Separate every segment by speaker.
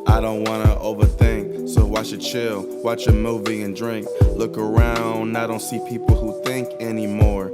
Speaker 1: I don't wanna overthink, so I should chill, watch a movie and drink. Look around, I don't see people who think anymore.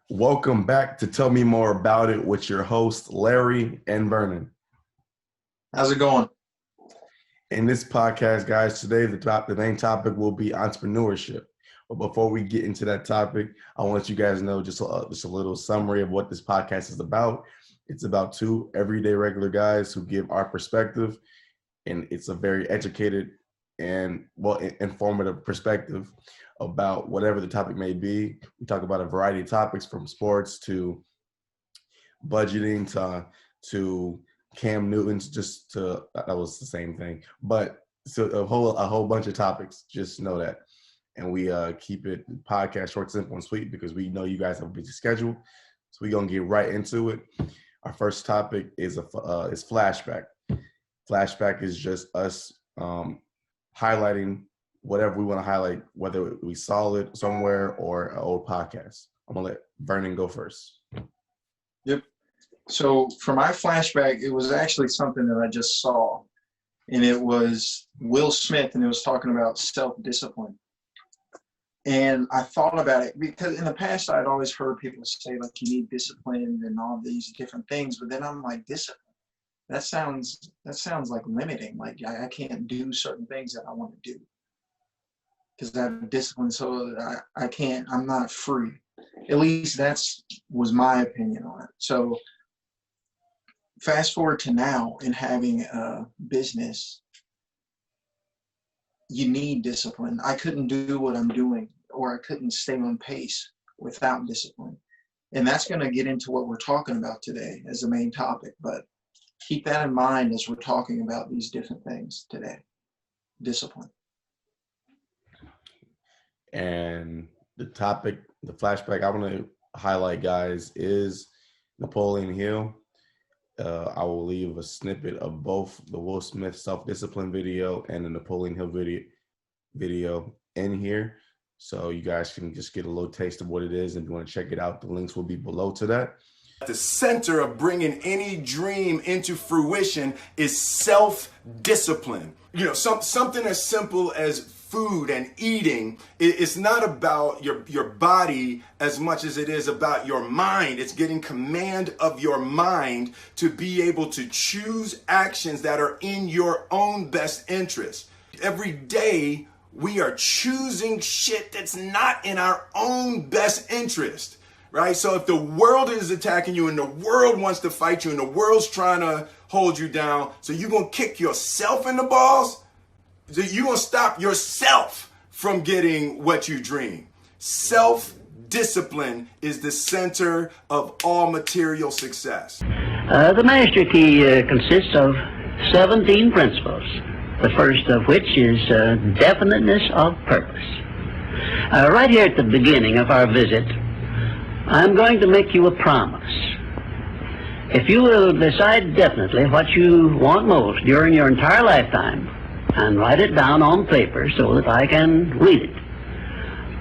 Speaker 2: Welcome back to Tell Me More About It with your hosts, Larry and Vernon.
Speaker 3: How's it going?
Speaker 2: In this podcast, guys, today the main topic will be entrepreneurship. But before we get into that topic, I want to let you guys know just a little summary of what this podcast is about. It's about two everyday regular guys who give our perspective, and it's a very educated and informative perspective about whatever the topic may be. We talk about a variety of topics from sports to budgeting to Cam Newton's, that was the same thing, but so a whole bunch of topics. Just know that, and we keep it podcast short, simple, and sweet because we know you guys have a busy schedule. So we're gonna get right into it. Our first topic is flashback. Flashback is just us highlighting whatever we want to highlight, whether we saw it somewhere or an old podcast. I'm gonna let Vernon go first.
Speaker 3: Yep. So for my flashback, it was actually something that I just saw, and it was Will Smith, and it was talking about self-discipline. And I thought about it because in the past I'd always heard people say like you need discipline and all these different things, but then I'm like, discipline. That sounds like limiting. Like I can't do certain things that I want to do because I have discipline, so I can't. I'm not free. At least was my opinion on it. So fast forward to now and having a business, you need discipline. I couldn't do what I'm doing, or I couldn't stay on pace without discipline. And that's going to get into what we're talking about today as the main topic. But keep that in mind as we're talking about these different things today. Discipline.
Speaker 2: And the topic, the flashback I want to highlight, guys, is Napoleon Hill. I will leave a snippet of both the Will Smith self-discipline video and the Napoleon Hill video in here, so you guys can just get a little taste of what it is. And if you want to check it out, the links will be below to that.
Speaker 4: The center of bringing any dream into fruition is self-discipline. You know, something as simple as food and eating. It's not about your body as much as it is about your mind. It's getting command of your mind to be able to choose actions that are in your own best interest. Every day we are choosing shit that's not in our own best interest. Right? So if the world is attacking you and the world wants to fight you and the world's trying to hold you down, so you're going to kick yourself in the balls? So you're going to stop yourself from getting what you dream. Self-discipline is the center of all material success.
Speaker 5: The master key consists of 17 principles, the first of which is definiteness of purpose. Right here at the beginning of our visit, I'm going to make you a promise. If you will decide definitely what you want most during your entire lifetime and write it down on paper so that I can read it,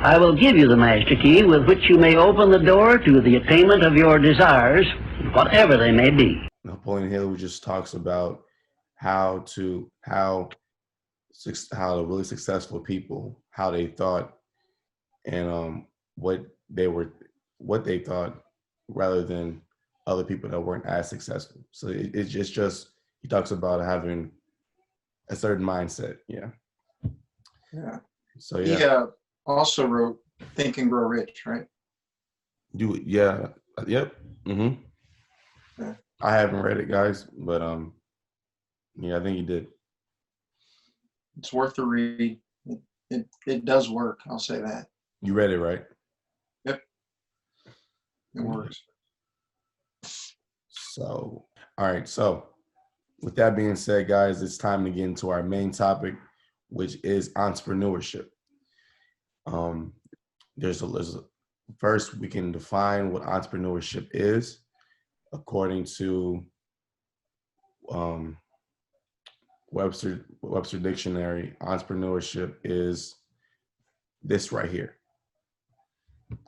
Speaker 5: I will give you the master key with which you may open the door to the attainment of your desires, whatever they may be.
Speaker 2: Napoleon Hill just talks about how the really successful people, how they thought, and what they thought, rather than other people that weren't as successful. So it's just he talks about having a certain mindset. Yeah. So yeah.
Speaker 3: He also wrote Think and Grow Rich, right?
Speaker 2: Yep. Mm-hmm.
Speaker 3: Yeah.
Speaker 2: I haven't read it, guys, but yeah, I think he did.
Speaker 3: It's worth the read. It does work. I'll say that.
Speaker 2: You read it, right?
Speaker 3: Yep. It works.
Speaker 2: So, all right. So, with that being said, guys, it's time to get into our main topic, which is entrepreneurship. First, we can define what entrepreneurship is. According to Webster Dictionary, entrepreneurship is this right here.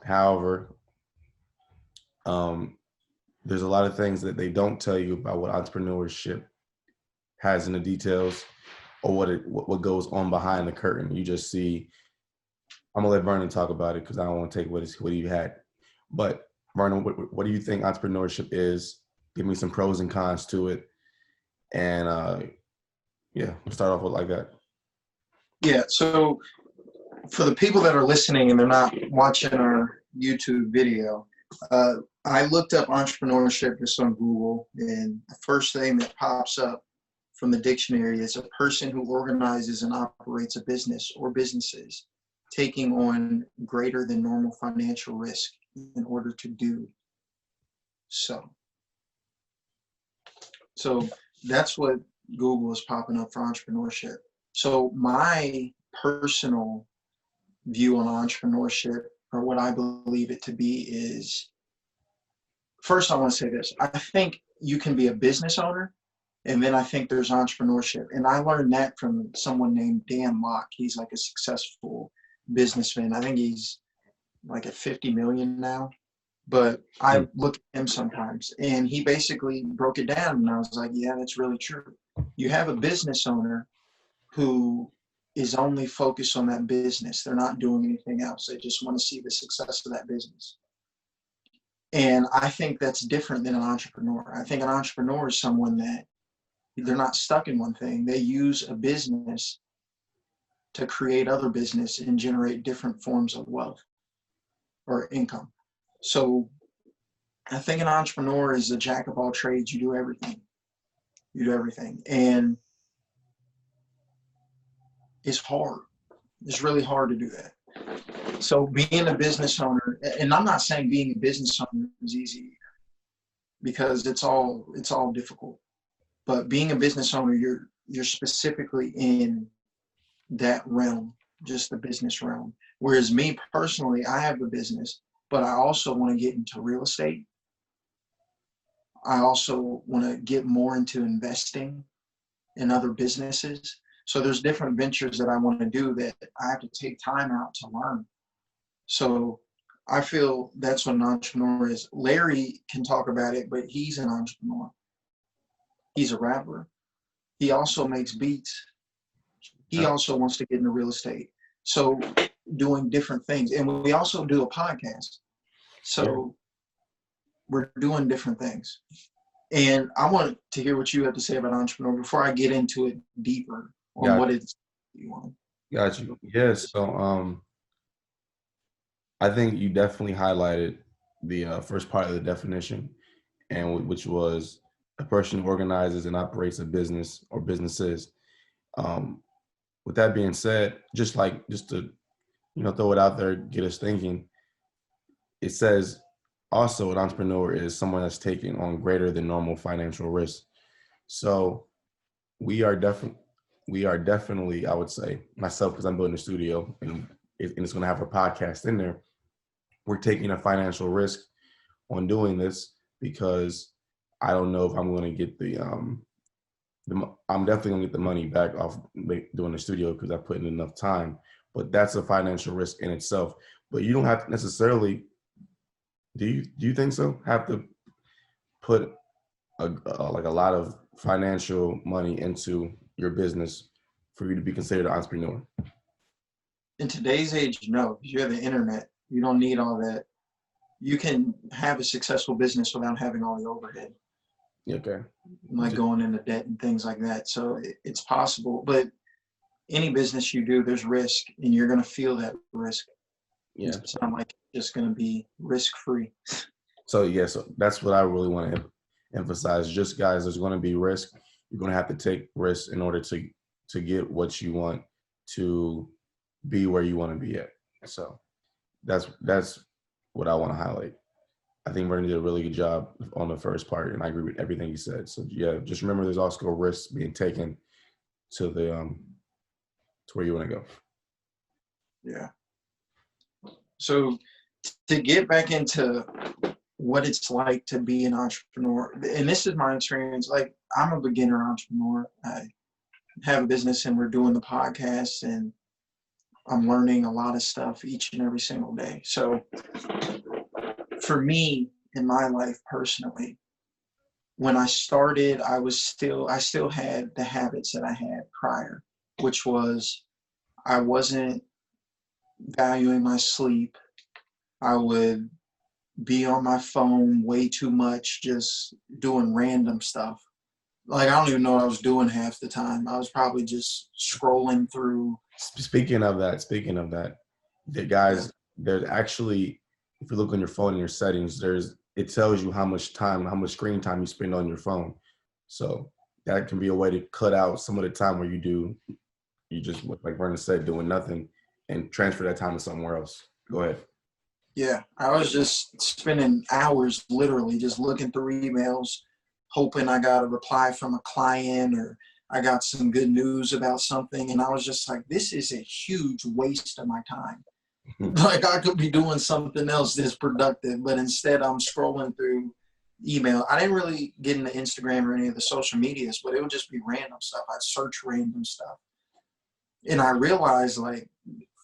Speaker 2: However, there's a lot of things that they don't tell you about what entrepreneurship has in the details, or what goes on behind the curtain. You just see. I'm gonna let Vernon talk about it because I don't want to take what he had. But Vernon, what do you think entrepreneurship is? Give me some pros and cons to it, and yeah, we'll start off with like that.
Speaker 3: Yeah. So for the people that are listening and they're not watching our YouTube video, I looked up entrepreneurship just on Google, and the first thing that pops up from the dictionary is a person who organizes and operates a business or businesses, taking on greater than normal financial risk in order to do so. So that's what Google is popping up for entrepreneurship. So my personal view on entrepreneurship, or what I believe it to be, is, first I want to say this. I think you can be a business owner, and then I think there's entrepreneurship. And I learned that from someone named Dan Locke. He's like a successful businessman. I think he's like at 50 million now. But I look at him sometimes, and he basically broke it down, and I was like, yeah, that's really true. You have a business owner who is only focused on that business. They're not doing anything else. They just want to see the success of that business. And I think that's different than an entrepreneur. I think an entrepreneur is someone that they're not stuck in one thing. They use a business to create other business and generate different forms of wealth or income. So I think an entrepreneur is a jack of all trades. You do everything. You do everything. And it's hard. It's really hard to do that. So being a business owner, and I'm not saying being a business owner is easy, because it's all difficult. But being a business owner, you're specifically in that realm, just the business realm. Whereas me personally, I have a business, but I also want to get into real estate. I also want to get more into investing in other businesses. So there's different ventures that I want to do that I have to take time out to learn. So I feel that's what an entrepreneur is. Larry can talk about it, but he's an entrepreneur. He's a rapper. He also makes beats. He also wants to get into real estate. So doing different things. And we also do a podcast. So we're doing different things. And I want to hear what you have to say about entrepreneur before I get into it deeper on what it's you want.
Speaker 2: Got you. Yes. So I think you definitely highlighted the first part of the definition, and which was a person who organizes and operates a business or businesses. With that being said, just to throw it out there, get us thinking. It says also an entrepreneur is someone that's taking on greater than normal financial risk. So we are definitely, I would say, myself, because I'm building a studio and it's going to have a podcast in there. We're taking a financial risk on doing this because I don't know if I'm going to get I'm definitely going to get the money back off doing the studio because I put in enough time. But that's a financial risk in itself. But you don't have to necessarily. Do you think so? Have to put a lot of financial money into your business for you to be considered an entrepreneur?
Speaker 3: In today's age, no. You have the internet. You don't need all that. You can have a successful business without having all the overhead.
Speaker 2: Okay.
Speaker 3: Like going into debt and things like that. So it's possible. But any business you do, there's risk, and you're going to feel that risk.
Speaker 2: Yeah.
Speaker 3: It's not like it's just going to be risk-free.
Speaker 2: So that's what I really want to emphasize. Just guys, there's going to be risk. You're going to have to take risks in order to get what you want to be where you want to be at. So that's what I want to highlight. I think Vernon did a really good job on the first part, and I agree with everything he said. So yeah, just remember there's also a risk being taken to the to where you want to go.
Speaker 3: Yeah. So to get back into what it's like to be an entrepreneur, and this is my experience. Like, I'm a beginner entrepreneur. I have a business, and we're doing the podcast, and I'm learning a lot of stuff each and every single day. So for me, in my life personally, when I started, I still had the habits that I had prior, which was I wasn't valuing my sleep. I would be on my phone way too much, just doing random stuff. Like, I don't even know what I was doing half the time. I was probably just scrolling through.
Speaker 2: Speaking of that, the
Speaker 3: Yeah.
Speaker 2: guys, there's actually, if you look on your phone in your settings, it tells you how much screen time you spend on your phone. So that can be a way to cut out some of the time where you just, like Vernon said, doing nothing, and transfer that time to somewhere else. Go ahead.
Speaker 3: Yeah, I was just spending hours literally just looking through emails, hoping I got a reply from a client or I got some good news about something. And I was just like, this is a huge waste of my time. Like, I could be doing something else that's productive, but instead I'm scrolling through email. I didn't really get into Instagram or any of the social medias, but it would just be random stuff. I'd search random stuff. And I realized, like,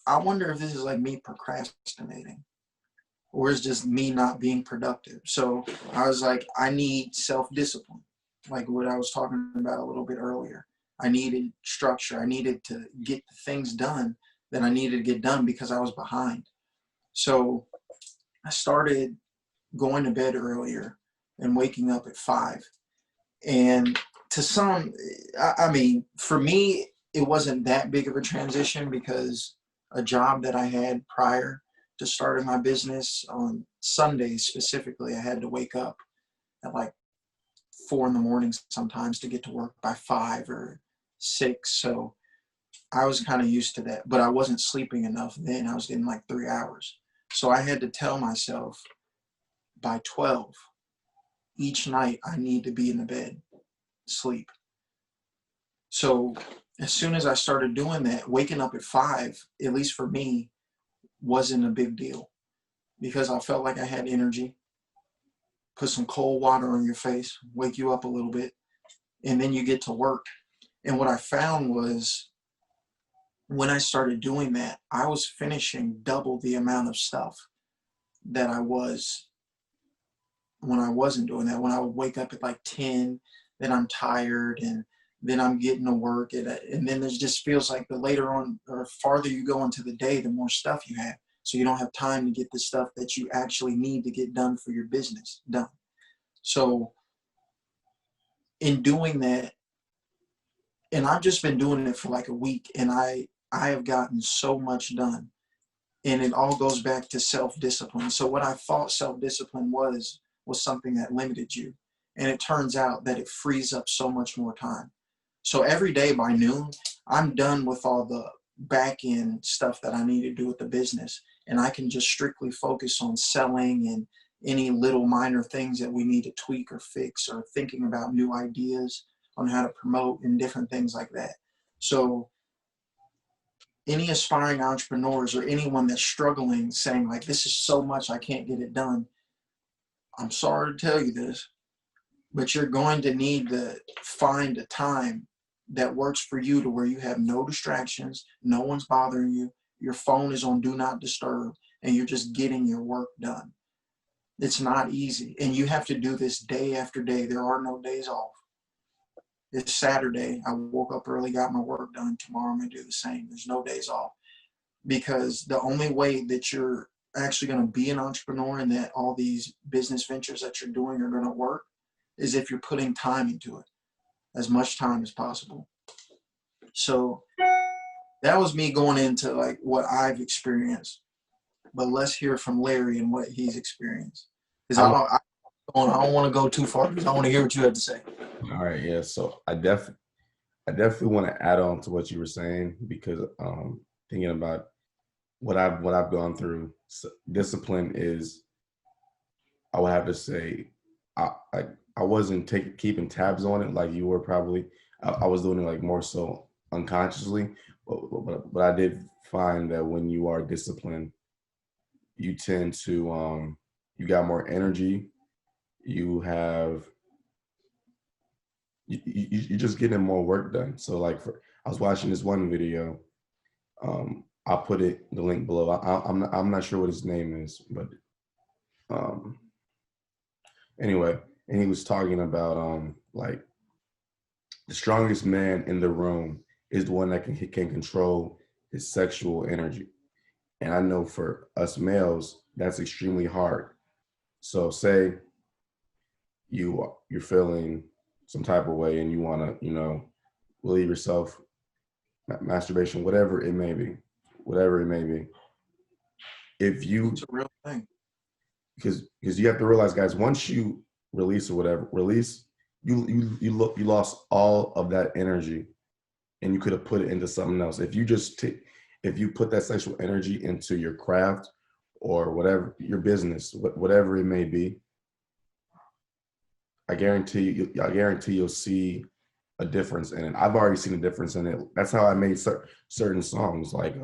Speaker 3: I wonder if this is like me procrastinating, or it's just me not being productive. So I was like, I need self-discipline, like what I was talking about a little bit earlier. I needed structure. I needed to get the things done that I needed to get done because I was behind. So I started going to bed earlier and waking up at 5. And to some, I mean, for me, it wasn't that big of a transition because a job that I had prior to starting my business on Sundays specifically, I had to wake up at like 4 in the morning sometimes to get to work by 5 or 6. So I was kind of used to that, but I wasn't sleeping enough then. I was getting like 3 hours. So I had to tell myself by 12 each night, I need to be in the bed, sleep. So as soon as I started doing that, waking up at 5, at least for me, wasn't a big deal because I felt like I had energy. Put some cold water on your face, wake you up a little bit, and then you get to work. And what I found was when I started doing that, I was finishing double the amount of stuff that I was when I wasn't doing that. When I would wake up at like 10, then I'm tired, and then I'm getting to work. And then it just feels like the later on or farther you go into the day, the more stuff you have. So you don't have time to get the stuff that you actually need to get done for your business done. So in doing that, and I've just been doing it for like a week, and I have gotten so much done. And it all goes back to self-discipline. So what I thought self-discipline was something that limited you. And it turns out that it frees up so much more time. So every day by noon, I'm done with all the back end stuff that I need to do with the business. And I can just strictly focus on selling and any little minor things that we need to tweak or fix, or thinking about new ideas on how to promote and different things like that. So any aspiring entrepreneurs or anyone that's struggling, saying like, this is so much, I can't get it done, I'm sorry to tell you this, but you're going to need to find a time that works for you to where you have no distractions, no one's bothering you, your phone is on do not disturb, and you're just getting your work done. It's not easy, and you have to do this day after day. There are no days off. It's Saturday. I woke up early, got my work done. Tomorrow I'm going to do the same. There's no days off, because the only way that you're actually going to be an entrepreneur and that all these business ventures that you're doing are going to work is if you're putting time into it, as much time as possible. So that was me going into like what I've experienced, but let's hear from Larry and what he's experienced. Because I don't want to go too far, because I want to hear what you have to say.
Speaker 2: All right, yeah. So I definitely want to add on to what you were saying, because thinking about what I've gone through, discipline is, I would have to say, I wasn't keeping tabs on it like you were probably. I was doing it like more so unconsciously, but I did find that when you are disciplined, you tend to you got more energy. You're just getting more work done. So like, I was watching this one video. I'll put the link below. I'm not sure what his name is, but anyway, and he was talking about like the strongest man in the room is the one that can control his sexual energy. And I know for us males, that's extremely hard. So say you're feeling some type of way and you want to, relieve yourself, masturbation, whatever it may be. If you,
Speaker 3: It's a real thing.
Speaker 2: because you have to realize, guys, once you release or whatever, you lost all of that energy, and you could have put it into something else. If you put that sexual energy into your craft or whatever, your business, whatever it may be, I guarantee you'll see a difference in it. I've already seen a difference in it. That's how I made certain songs like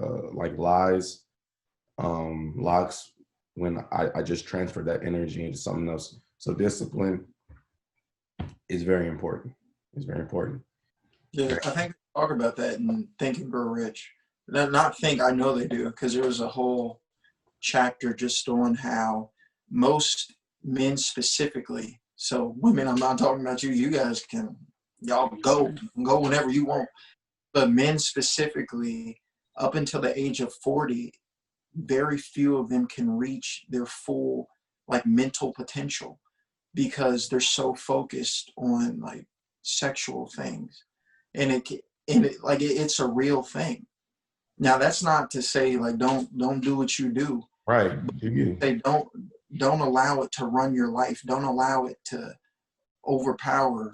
Speaker 2: Lies, Locks, when I just transferred that energy into something else. So discipline is very important. It's very important.
Speaker 3: Yeah, I think they talk about that in Think and Grow Rich. Not think, I know they do, because there was a whole chapter just on how most men specifically, so women, I'm not talking about you, you guys y'all go whenever you want, but men specifically, up until the age of 40, very few of them can reach their full like mental potential because they're so focused on like sexual things, and it's a real thing. Now that's not to say like don't do what you do.
Speaker 2: Right.
Speaker 3: They don't allow it to run your life. Don't allow it to overpower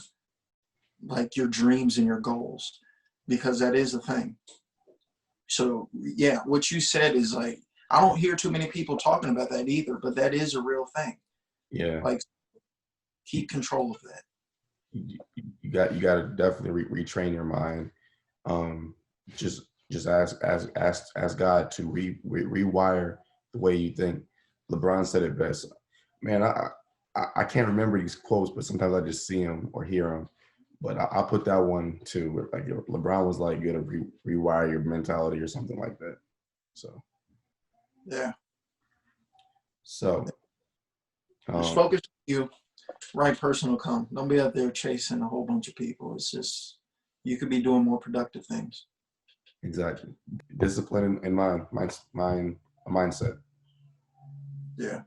Speaker 3: like your dreams and your goals, because that is a thing. So yeah, what you said is like, I don't hear too many people talking about that either, but that is a real thing.
Speaker 2: Yeah.
Speaker 3: Like, keep control of that.
Speaker 2: You got to definitely retrain your mind. Just ask God to rewire the way you think. LeBron said it best. Man, I can't remember these quotes, but sometimes I just see them or hear them. But I'll put that one too. Like LeBron was like, you got to rewire your mentality or something like that. So.
Speaker 3: Yeah.
Speaker 2: So.
Speaker 3: Just focus on you. Right person will come. Don't be out there chasing a whole bunch of people. It's just, you could be doing more productive things.
Speaker 2: Exactly. Discipline and a mindset.
Speaker 3: Yeah.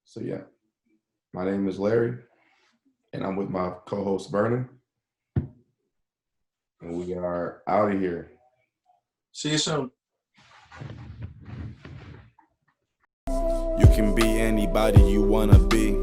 Speaker 2: So yeah, my name is Larry, and I'm with my co-host Vernon, and we are out of here.
Speaker 3: See you soon.
Speaker 1: You can be anybody you wanna be.